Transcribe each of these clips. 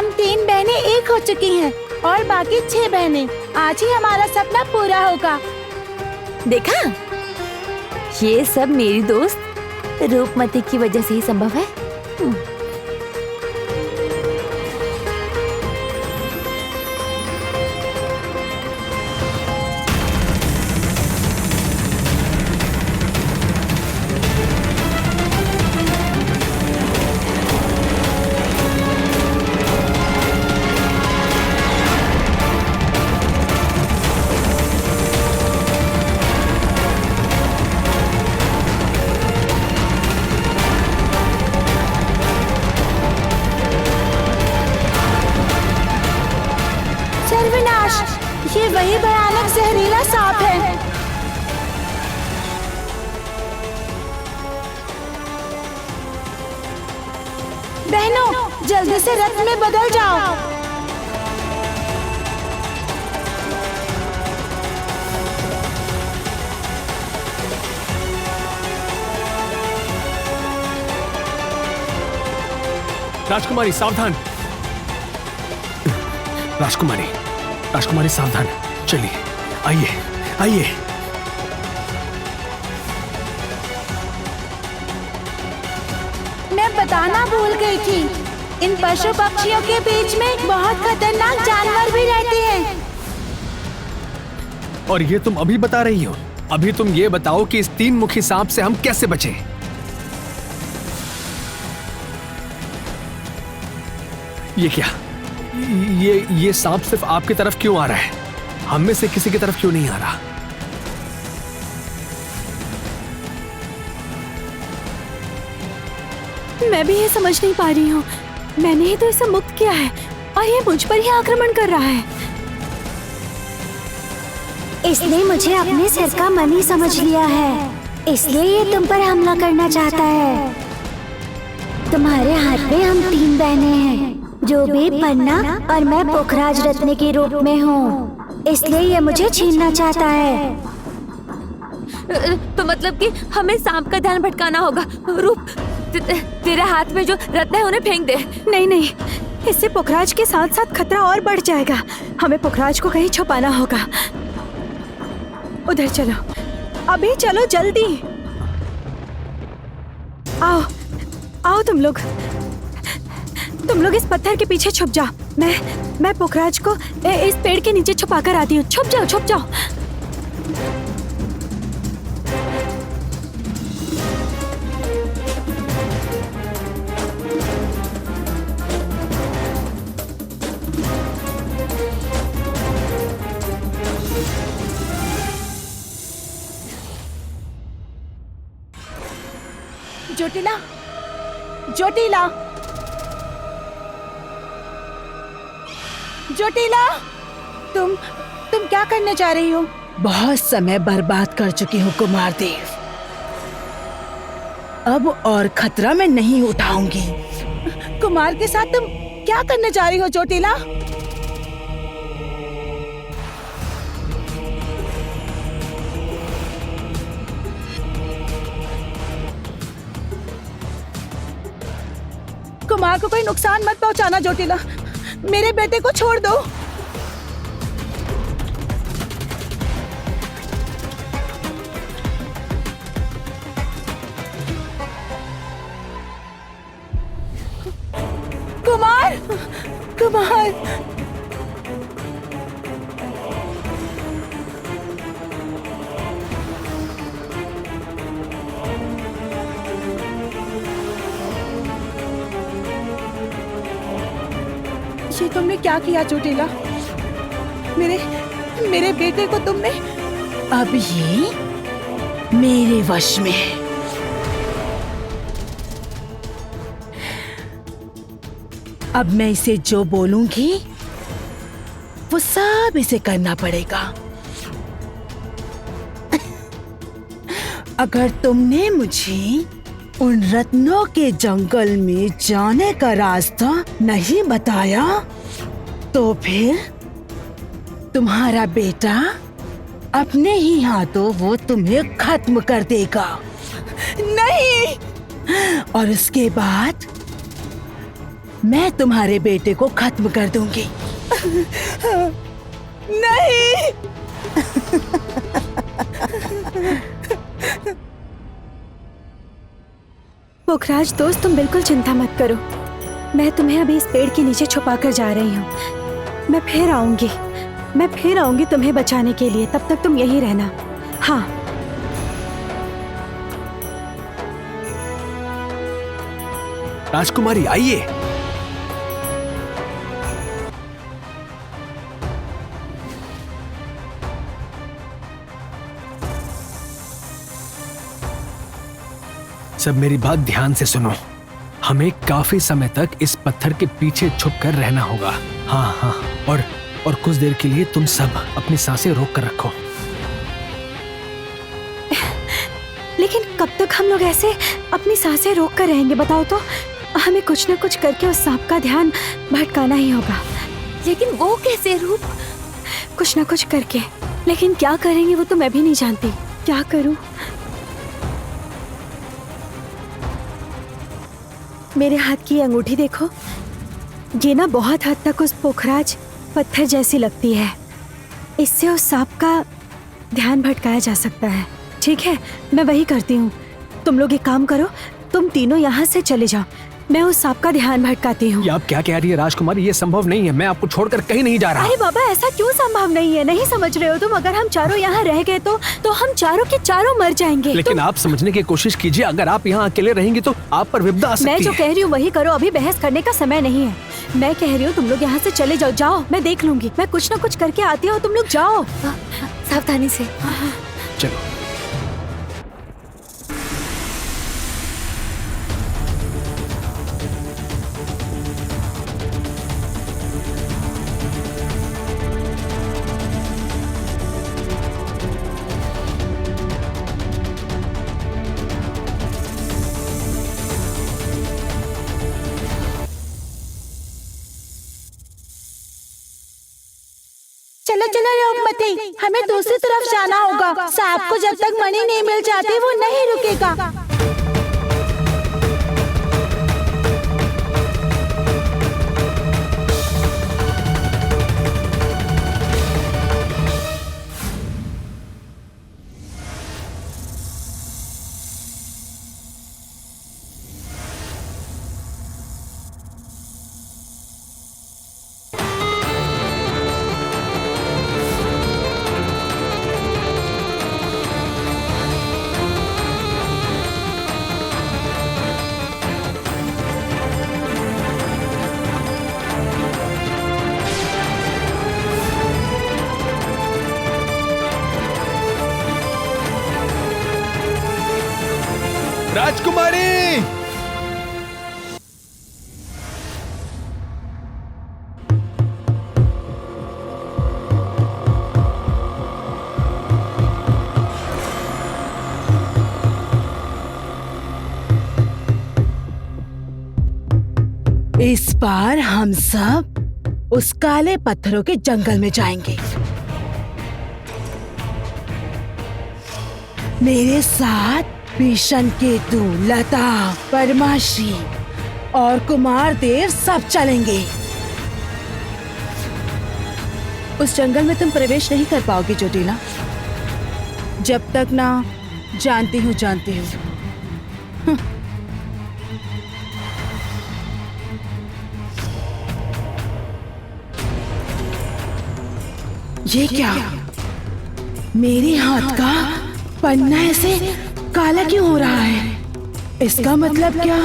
हम 3 बहनें एक हो चुकी हैं और बाकी 6 बहनें। आज ही हमारा सपना पूरा होगा। देखा, ये सब मेरी दोस्त रूपमती की वजह से ही संभव है। सर्वनाश, ये वही भयानक जहरीला सांप है। बहनों, जल्दी से रथ में बदल जाओ। राजकुमारी सावधान। राजकुमारी, राजकुमारी सावधान। चलिए, आइए आइए। मैं बताना भूल गई थी, इन पशु पक्षियों के बीच में बहुत खतरनाक जानवर भी रहते हैं। और ये तुम अभी बता रही हो? अभी तुम ये बताओ कि इस 3 मुखी सांप से हम कैसे बचें? ये क्या? ये सांप सिर्फ आपकी तरफ क्यों आ रहा है? हम में से किसी की तरफ क्यों नहीं आ रहा? मैं भी ये समझ नहीं पा रही हूँ। मैंने ही तो इसे मुक्त किया है और ये मुझ पर ही आक्रमण कर रहा है। इसने मुझे अपने सिर का मनी समझ लिया है, इसलिए ये तुम पर हमला करना चाहता है। तुम्हारे हाथ में हम 3 बहनें हैं, जो भी पन्ना और मैं पुखराज रत्न के रूप में हूँ, इसलिए ये मुझे छीनना चाहता है। तो मतलब कि हमें सांप का ध्यान भटकाना होगा। रूप, तेरे हाथ में जो रत्न है उन्हें फेंक दे। नहीं नहीं, इससे पुखराज के साथ साथ खतरा और बढ़ जाएगा। हमें पुखराज को कहीं छुपाना होगा। उधर चलो, अभी चलो जल्दी। आओ आओ तुम लोग इस पत्थर के पीछे छुप जाओ। मैं पुखराज को इस पेड़ के नीचे छुपा कर आती हूँ। छुप जाओ छुप जाओ। जोटिला, जोटिला, जोटिला, तुम क्या करने जा रही हो? बहुत समय बर्बाद कर चुकी हूँ कुमार देव। अब और खतरा मैं नहीं उठाऊंगी। कुमार के साथ तुम क्या करने जा रही हो जोटिला? कुमार को कोई नुकसान मत पहुंचाना जोटिला। मेरे बेटे को छोड़ दो। कुमार, कुमार, ये तुमने क्या किया चोटिला? मेरे बेटे को तुमने। अब ये मेरे वश में है। अब मैं इसे जो बोलूंगी वो सब इसे करना पड़ेगा। अगर तुमने मुझे उन रत्नों के जंगल में जाने का रास्ता नहीं बताया तो फिर तुम्हारा बेटा अपने ही हाथों वो तुम्हें खत्म कर देगा। नहीं। और उसके बाद मैं तुम्हारे बेटे को खत्म कर दूंगी। नहीं। पोखराज दोस्त, तुम बिल्कुल चिंता मत करो। मैं तुम्हें अभी इस पेड़ के नीचे छुपा कर जा रही हूँ। मैं फिर आऊंगी तुम्हें बचाने के लिए। तब तक तुम यहीं रहना। हाँ। राजकुमारी आइए। सब मेरी बात ध्यान से सुनो। हमें काफी समय तक इस पत्थर के पीछे छुप कर रहना होगा। हाँ हाँ, और कुछ देर के लिए तुम सब अपनी सांसें रोक कर रखो। लेकिन कब तक हम लोग ऐसे अपनी सांसें रोक कर रहेंगे बताओ तो? हमें कुछ न कुछ करके उस सांप का ध्यान भटकाना ही होगा। लेकिन वो कैसे रूप? कुछ न कुछ करके। लेकिन क्या करेंगे वो तो मैं भी नहीं जानती। क्या करूं? मेरे हाथ की अंगूठी देखो। ये ना बहुत हद तक उस पोखराज पत्थर जैसी लगती है। इससे उस सांप का ध्यान भटकाया जा सकता है। ठीक है, मैं वही करती हूँ। तुम लोग एक काम करो, तुम तीनों यहाँ से चले जाओ। मैं उस सांप का ध्यान भटकाती हूँ। ये आप क्या कह रही है राजकुमारी? ये संभव नहीं है। मैं आपको छोड़कर कहीं नहीं जा रहा। अरे बाबा, ऐसा क्यों संभव नहीं है? नहीं समझ रहे हो तुम? अगर हम चारों यहाँ रह गए तो हम चारों के चारों मर जाएंगे। लेकिन आप समझने की कोशिश कीजिए। अगर आप यहाँ अकेले रहेंगी तो आप पर विपदा आ सकती है। मैं जो कह रही हूँ वही करो। अभी बहस करने का समय नहीं है। मैं कह रही हूँ तुम लोग यहाँ से चले जाओ। जाओ, मैं देख लूंगी। मैं कुछ न कुछ करके आती हूँ। तुम लोग जाओ सावधानी से। चलो। चलो चलो रूपमती, हमें दूसरी तरफ जाना होगा। सांप को जब तक मणि नहीं मिल जाती वो नहीं रुकेगा। राजकुमारी! इस बार हम सब उस काले पत्थरों के जंगल में जाएंगे। मेरे साथ भीषण केतु, लता, परमाश्री और कुमार देव सब चलेंगे। उस जंगल में तुम प्रवेश नहीं कर पाओगी चोटीला, जब तक ना जानती हूँ। ये क्या? मेरे हाथ का पन्ना ऐसे काला क्यों हो रहा है? इसका मतलब क्या?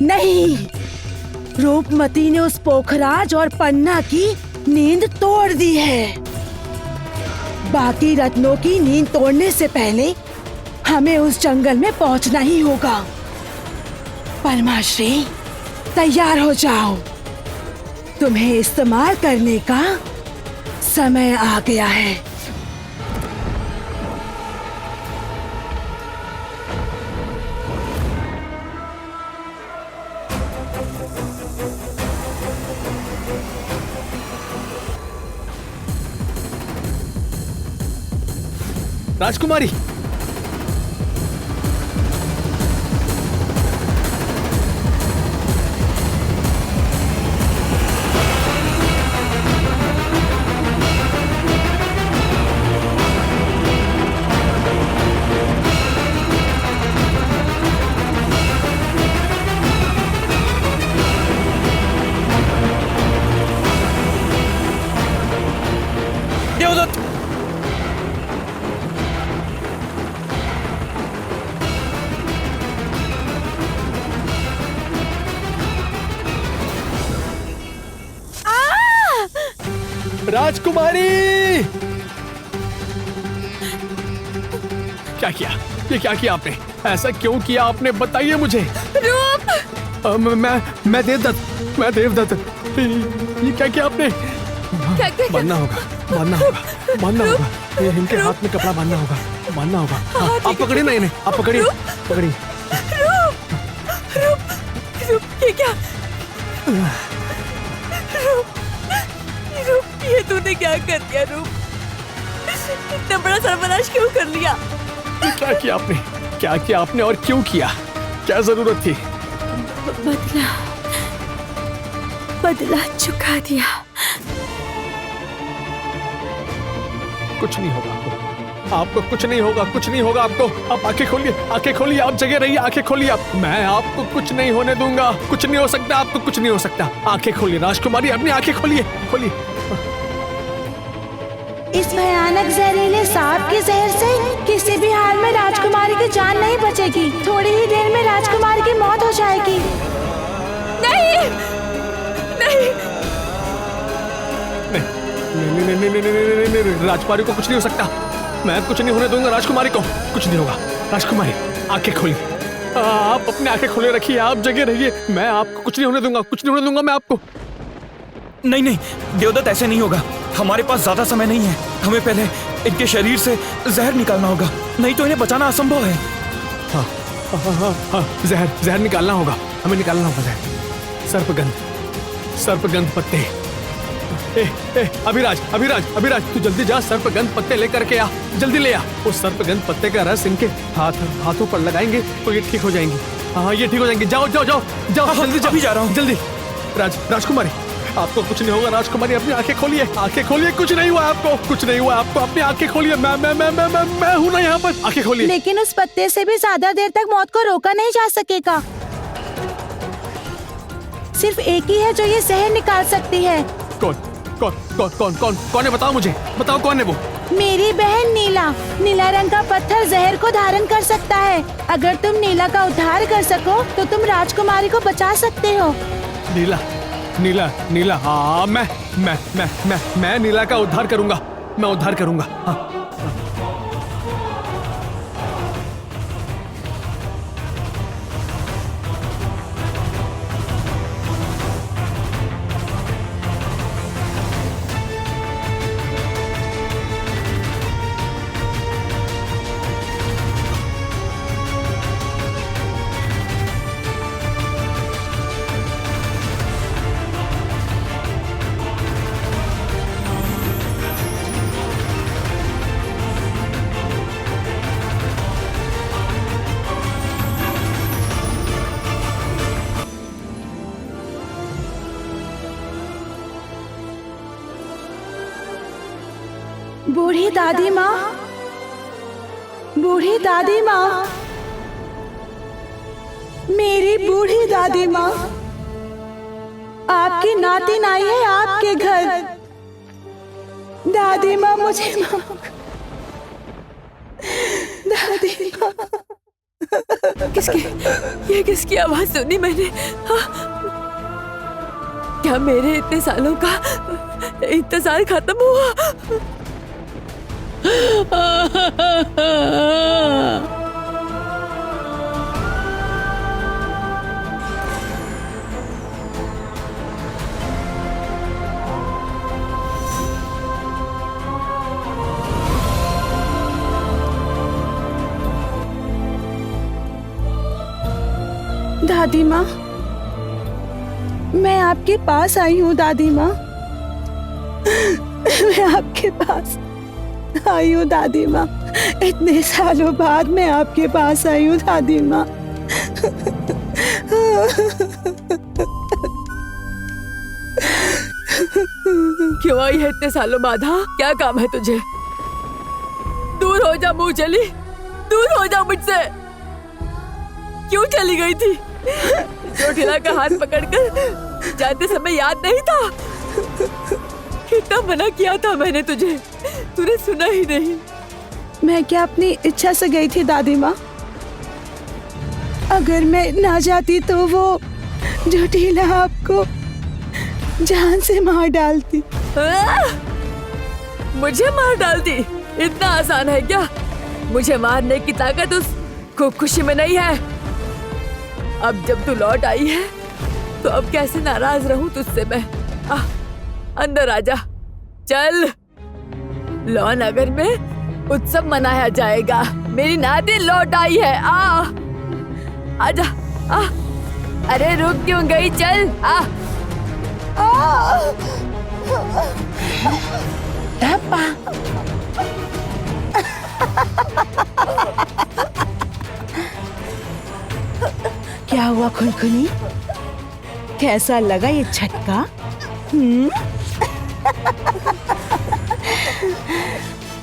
नहीं, रूपमती ने उस पोखराज और पन्ना की नींद तोड़ दी है। बाकी रत्नों की नींद तोड़ने से पहले हमें उस जंगल में पहुंचना ही होगा। परमाश्री, तैयार हो जाओ। तुम्हें इस्तेमाल करने का समय आ गया है। राजकुमारी। देवदत्त, राजकुमारी, क्या किया? ये क्या किया आपने? ऐसा क्यों किया आपने? बताइए मुझे। रूप, मैं देवदत्त। ये क्या किया आपने? क्या? बांधना होगा। ये इनके हाथ में कपड़ा बांधना होगा। हाँ, आप पकड़िए ना इन्हें, आप पकड़िए। रूप, ये क्या? रूप, ये तूने क्या कर दिया? रूप, इतना बड़ा सर्वनाश क्यों कर लिया? ये क्या किया आपने और क्यों किया? क्या जरूरत थी? बदला चुका दिया। कुछ नहीं होगा आपको कुछ नहीं होगा आपको। आप आंखें खोलिए, आप जगह रहिए, आंखें खोलिए आप। मैं आपको कुछ नहीं होने दूंगा। कुछ नहीं हो सकता, आपको कुछ नहीं हो सकता। आंखें खोलिए राजकुमारी, अपनी आंखें खोलिए। इस भयानक जहरीले सांप के जहर से किसी भी हाल में राजकुमारी की जान नहीं बचेगी। थोड़ी ही देर में राजकुमारी की मौत हो जाएगी। नहीं, राजकुमारी को कुछ नहीं हो सकता। मैं कुछ नहीं होने दूंगा राजकुमारी को। कुछ नहीं होगा। राजकुमारी, आंखें खोलिए। आप अपनी आंखें खोले रखिए, आप जगह रहिए। मैं आपको कुछ नहीं होने दूंगा। मैं आपको। नहीं देवदत्त, ऐसे नहीं होगा। हमारे पास ज्यादा समय नहीं है। हमें पहले इनके शरीर से जहर निकालना होगा, नहीं तो इन्हें बचाना असंभव है। हाँ, जहर निकालना होगा। हमें निकालना होगा जहर। सर्पगंध पत्ते। अभिराज, तू जल्दी जा, सर्पगंध पत्ते लेकर के आ। जल्दी ले आ। उस सर्पगंध पत्ते का रस इनके हाथों पर लगाएंगे तो ये ठीक हो जाएंगी। हाँ, ये ठीक हो जाएंगी। जाओ, जल्दी अभी जा रहा हूँ। जल्दी। राजकुमारी, आपको कुछ नहीं होगा। राजकुमारी, अपनी आंखें खोलिए। कुछ नहीं हुआ आपको। अपनी आंखें खोलिए। मैं हूं ना यहाँ पर। आंखें खोलिए। लेकिन उस पत्ते से भी ज्यादा देर तक मौत को रोका नहीं जा सकेगा। सिर्फ एक ही है जो ये जहर निकाल सकती है। कौन है? बताओ मुझे। कौन है वो? मेरी बहन नीला रंग का पत्थर जहर को धारण कर सकता है। अगर तुम नीला का उद्धार कर सको तो तुम राजकुमारी को बचा सकते हो। नीला। हाँ, मैं नीला का उद्धार करूंगा। हाँ। बूढ़ी दादी माँ, मेरी बूढ़ी दादी माँ, आपकी नातिन आई है आपके घर। दादी माँ, मुझे माफ। दादी माँ। किसकी आवाज सुनी मैंने? हाँ? क्या मेरे इतने सालों का इंतजार खत्म हुआ? दादी माँ, मैं आपके पास आई हूँ। दादी माँ, मैं आपके पास। आई हूँ दादी माँ। इतने सालों बाद मैं आपके पास आई हूँ दादी माँ। क्यों आई है इतने सालों बाद? हाँ, क्या काम है तुझे? दूर हो जा मुंह चली, दूर हो जा मुझसे। क्यों चली गई थी? चोटिला का हाथ पकड़कर जाते समय याद नहीं था? कितना मना किया था मैंने तुझे, तूने सुना ही नहीं। मैं क्या अपनी इच्छा से गई थी दादी माँ? अगर मैं ना जाती तो वो चोटिला आपको जान से मार डालती। मुझे मार डालती? इतना आसान है क्या? मुझे मारने की ताकत उस खुशी में नहीं है। अब जब तू लौट आई है तो अब कैसे नाराज रहूं तुझसे मैं। अंदर आजा, चल। लॉ नगर में उत्सव मनाया जाएगा। मेरी नातिन लौट आई है। आजा। अरे रुक क्यों गई? चल। डब्बा। क्या हुआ खुनखुनी? कैसा लगा ये झटका?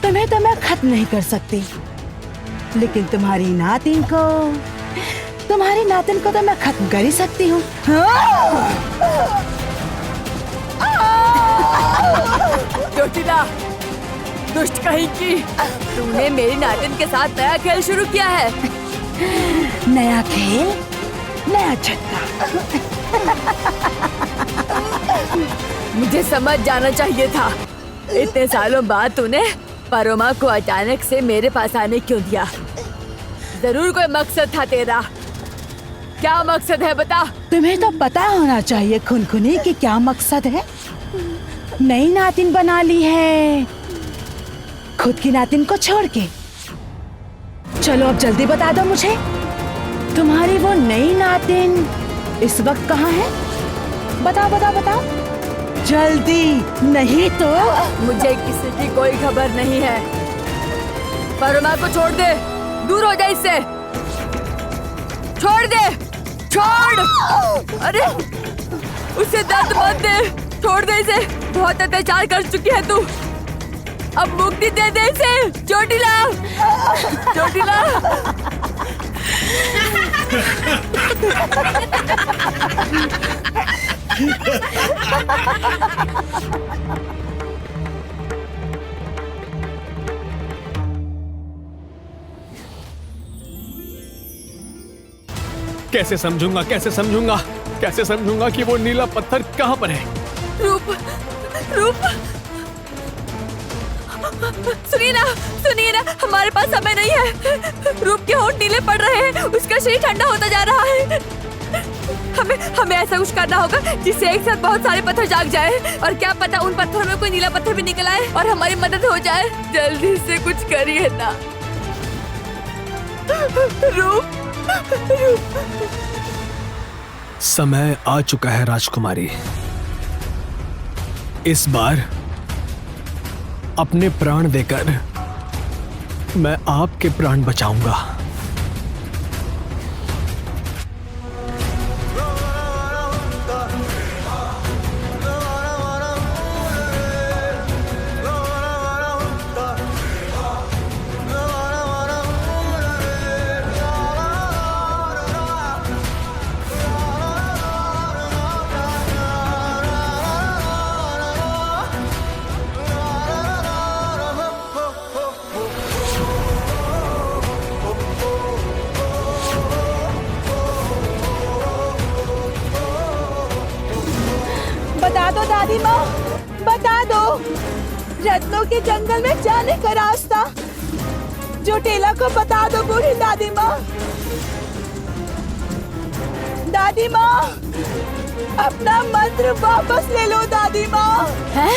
तुम्हें तो मैं खत्म नहीं कर सकती, लेकिन तुम्हारी नातिन को तो मैं खत्म कर ही सकती हूँ। चोटिला, दुष्ट कहीं की, तूने मेरी नातिन के साथ नया खेल शुरू किया है। नया खेल, नया झटका। मुझे समझ जाना चाहिए था। इतने सालों बाद तूने परोमा को अचानक से मेरे पास आने क्यों दिया? जरूर कोई मकसद था तेरा। क्या मकसद है बता? तुम्हें तो पता होना चाहिए खुनखुनी कि क्या मकसद है। नई नातिन बना ली है, खुद की नातिन को छोड़ के। चलो अब जल्दी बता दो मुझे, तुम्हारी वो नई नातिन इस वक्त कहाँ है? बताओ जल्दी, नहीं तो मुझे किसी की कोई खबर नहीं है। परोमा को छोड़ दे, दूर हो जा इससे। छोड़ दे, छोड़। अरे उसे दर्द मत दे, छोड़ दे इसे। बहुत अत्याचार कर चुकी है तू, अब मुक्ति दे दे इसे। चोटिला, चोटिला। कैसे समझूंगा कि वो नीला पत्थर कहाँ पर है? रूप, सुनिए ना, हमारे पास समय नहीं है। रूप के होंठ नीले पड़ रहे हैं, उसका शरीर ठंडा होता जा रहा है। हमें ऐसा कुछ करना होगा जिससे एक साथ बहुत सारे पत्थर जाग जाए, और क्या पता उन पत्थरों में कोई नीला पत्थर भी निकल आए और हमारी मदद हो जाए। जल्दी से कुछ करिए ना। रूप। समय आ चुका है राजकुमारी। इस बार अपने प्राण देकर मैं आपके प्राण बचाऊंगा। बता दो दादी माँ, बता दो रत्नों के जंगल में जाने का रास्ता। चोटिला को बता दो बूढ़ी दादी माँ। दादी माँ, अपना मंत्र वापस ले लो दादी माँ। है?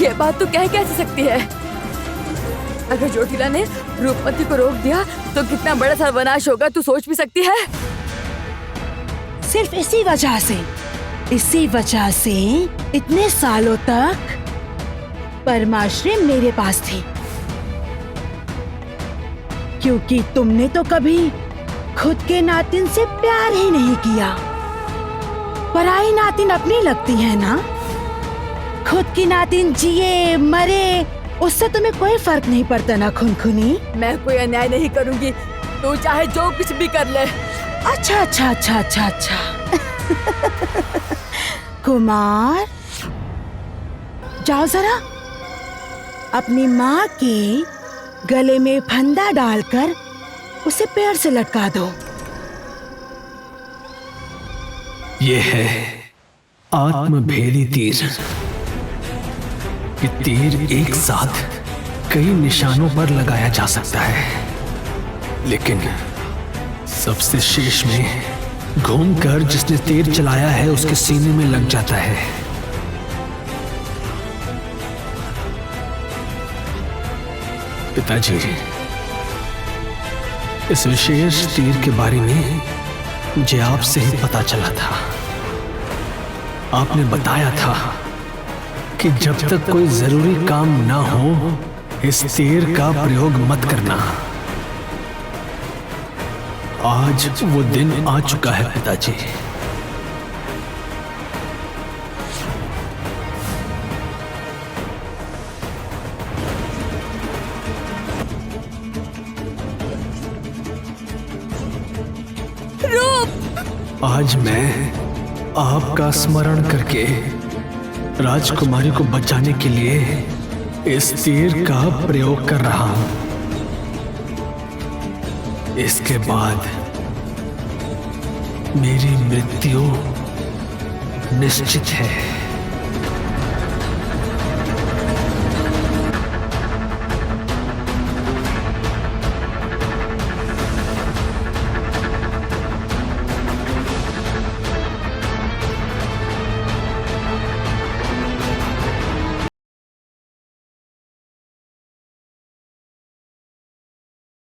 ये बात तो कह कैसे सकती है? अगर चोटिला ने रूपमती को रोक दिया तो कितना बड़ा सर्वनाश होगा, तू सोच भी सकती है? सिर्फ इसी वजह से इतने सालों तक परमाश्री मेरे पास थी। क्योंकि तुमने तो कभी खुद के नातिन से प्यार ही नहीं किया। पराई नातिन अपनी लगती है ना। खुद की नातिन जिए मरे उससे तुम्हें कोई फर्क नहीं पड़ता ना खुनखुनी। मैं कोई अन्याय नहीं करूंगी, तू चाहे जो कुछ भी कर ले। अच्छा अच्छा अच्छा अच्छा अच्छा कुमार, जाओ जरा अपनी माँ के गले में फंदा डालकर उसे पेड़ से लटका दो। ये है आत्मभेदी तीर। ये तीर एक साथ कई निशानों पर लगाया जा सकता है, लेकिन सबसे शीर्ष में घूमकर जिसने तीर चलाया है उसके सीने में लग जाता है। पिताजी, इस विशेष तीर के बारे में मुझे आपसे ही पता चला था। आपने बताया था कि जब तक कोई जरूरी काम ना हो इस तीर का प्रयोग मत करना। आज वो दिन आ चुका है पिताजी। आज मैं आपका स्मरण करके राजकुमारी को बचाने के लिए इस तीर का प्रयोग कर रहा हूं। इसके बाद मेरी मृत्यु निश्चित है।